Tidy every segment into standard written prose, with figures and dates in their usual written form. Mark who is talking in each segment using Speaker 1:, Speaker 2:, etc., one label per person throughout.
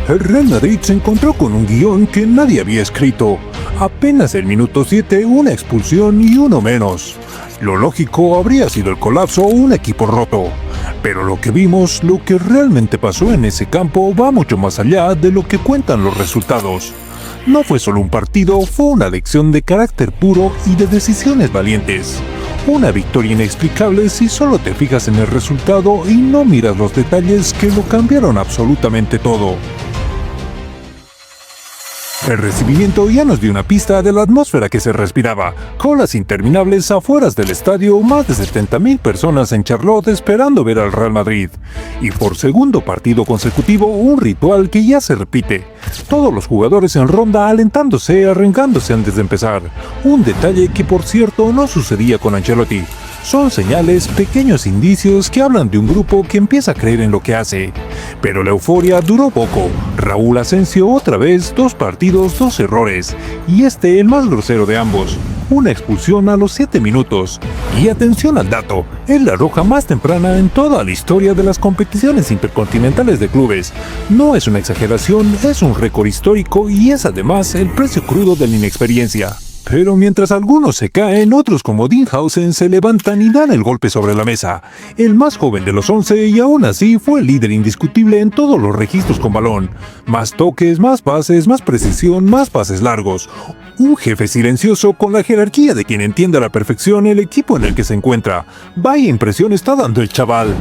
Speaker 1: El Real Madrid se encontró con un guión que nadie había escrito. Apenas el minuto 7, una expulsión y uno menos. Lo lógico habría sido el colapso o un equipo roto. Pero lo que vimos, lo que realmente pasó en ese campo, va mucho más allá de lo que cuentan los resultados. No fue solo un partido, fue una lección de carácter puro y de decisiones valientes. Una victoria inexplicable si solo te fijas en el resultado y no miras los detalles que lo cambiaron absolutamente todo. El recibimiento ya nos dio una pista de la atmósfera que se respiraba. Colas interminables afueras del estadio, más de 70,000 personas en Charlotte esperando ver al Real Madrid. Y por segundo partido consecutivo, un ritual que ya se repite. Todos los jugadores en ronda alentándose, arrancándose antes de empezar. Un detalle que por cierto no sucedía con Ancelotti. Son señales, pequeños indicios que hablan de un grupo que empieza a creer en lo que hace. Pero la euforia duró poco. Raúl Asensio otra vez, 2 partidos, 2 errores. Y el más grosero de ambos. Una expulsión a los 7 minutos. Y atención al dato, es la roja más temprana en toda la historia de las competiciones intercontinentales de clubes. No es una exageración, es un récord histórico y es además el precio crudo de la inexperiencia. Pero mientras algunos se caen, otros como Dinhausen se levantan y dan el golpe sobre la mesa. El más joven de los 11 y aún así fue el líder indiscutible en todos los registros con balón. Más toques, más pases, más precisión, más pases largos. Un jefe silencioso con la jerarquía de quien entiende a la perfección el equipo en el que se encuentra. Vaya impresión está dando el chaval.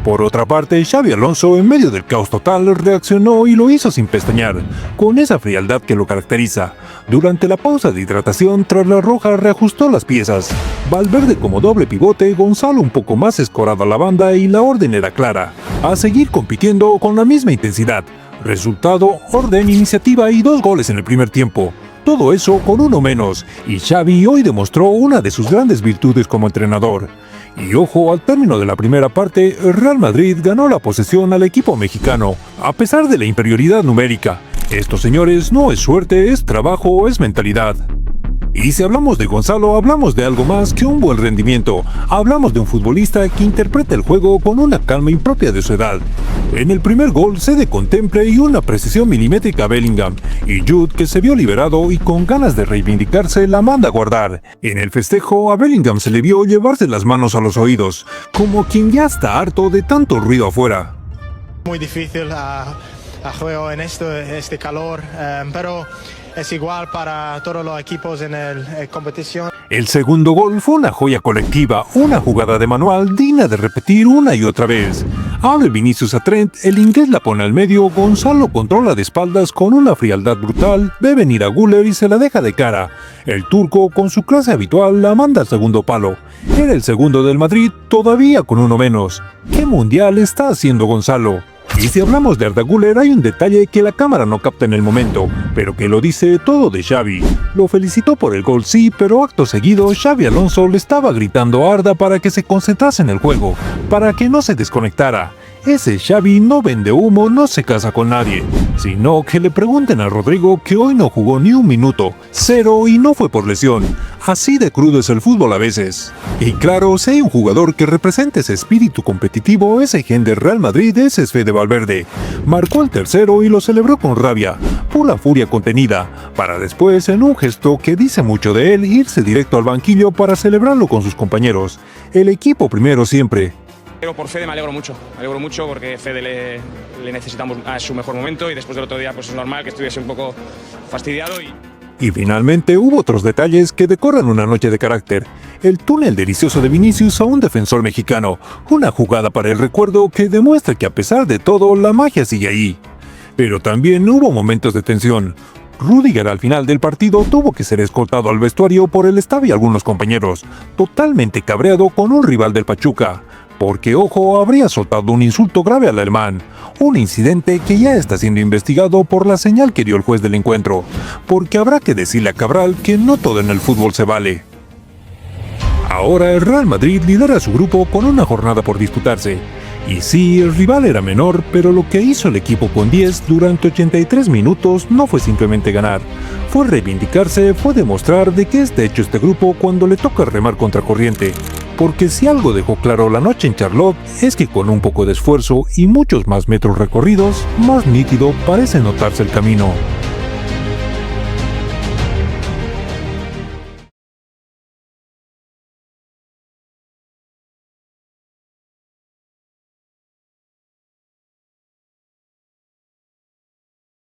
Speaker 1: Por otra parte, Xabi Alonso, en medio del caos total, reaccionó y lo hizo sin pestañear, con esa frialdad que lo caracteriza. Durante la pausa de hidratación, tras la roja, reajustó las piezas. Valverde como doble pivote, Gonzalo un poco más escorado a la banda y la orden era clara: a seguir compitiendo con la misma intensidad. Resultado, orden, iniciativa y 2 goles en el primer tiempo. Todo eso con uno menos, y Xavi hoy demostró una de sus grandes virtudes como entrenador. Y ojo, al término de la primera parte, el Real Madrid ganó la posesión al equipo mexicano, a pesar de la inferioridad numérica. Esto, señores, no es suerte, es trabajo, es mentalidad. Y si hablamos de Gonzalo, hablamos de algo más que un buen rendimiento. Hablamos de un futbolista que interpreta el juego con una calma impropia de su edad. En el primer gol cede con temple y una precisión milimétrica a Bellingham, y Jude, que se vio liberado y con ganas de reivindicarse, la manda a guardar. En el festejo, a Bellingham se le vio llevarse las manos a los oídos, como quien ya está harto de tanto ruido afuera.
Speaker 2: Muy difícil a juego en este calor, pero es igual para todos los equipos en la competición.
Speaker 1: El segundo gol fue una joya colectiva, una jugada de manual digna de repetir una y otra vez. Abre Vinicius a Trent, el inglés la pone al medio, Gonzalo controla de espaldas con una frialdad brutal, ve venir a Güler y se la deja de cara. El turco, con su clase habitual, la manda al segundo palo. Era el segundo del Madrid, todavía con uno menos. ¿Qué mundial está haciendo Gonzalo? Y si hablamos de Arda Güler, hay un detalle que la cámara no capta en el momento, pero que lo dice todo de Xavi. Lo felicitó por el gol, sí, pero acto seguido Xabi Alonso le estaba gritando a Arda para que se concentrase en el juego, para que no se desconectara. Ese Xavi no vende humo, no se casa con nadie. Sino que le pregunten a Rodrigo, que hoy no jugó ni un minuto, 0, y no fue por lesión. Así de crudo es el fútbol a veces. Y claro, si hay un jugador que representa ese espíritu competitivo, ese gen del Real Madrid, ese es Fede Valverde. Marcó el tercero y lo celebró con rabia, pura furia contenida, para después, en un gesto que dice mucho de él, irse directo al banquillo para celebrarlo con sus compañeros. El equipo primero siempre.
Speaker 3: Pero por Fede me alegro mucho porque Fede le necesitamos a su mejor momento y después del otro día pues es normal que estuviese un poco fastidiado.
Speaker 1: Y finalmente hubo otros detalles que decoran una noche de carácter. El túnel delicioso de Vinicius a un defensor mexicano, una jugada para el recuerdo que demuestra que a pesar de todo la magia sigue ahí. Pero también hubo momentos de tensión. Rüdiger al final del partido tuvo que ser escoltado al vestuario por el staff y algunos compañeros, totalmente cabreado con un rival del Pachuca. Porque, ojo, habría soltado un insulto grave al alemán, un incidente que ya está siendo investigado por la señal que dio el juez del encuentro, porque habrá que decirle a Cabral que no todo en el fútbol se vale. Ahora el Real Madrid lidera su grupo con una jornada por disputarse, Y sí, el rival era menor, pero lo que hizo el equipo con 10 durante 83 minutos no fue simplemente ganar. Fue reivindicarse, fue demostrar de qué está hecho este grupo cuando le toca remar contracorriente. Porque si algo dejó claro la noche en Charlotte es que con un poco de esfuerzo y muchos más metros recorridos, más nítido parece notarse el camino.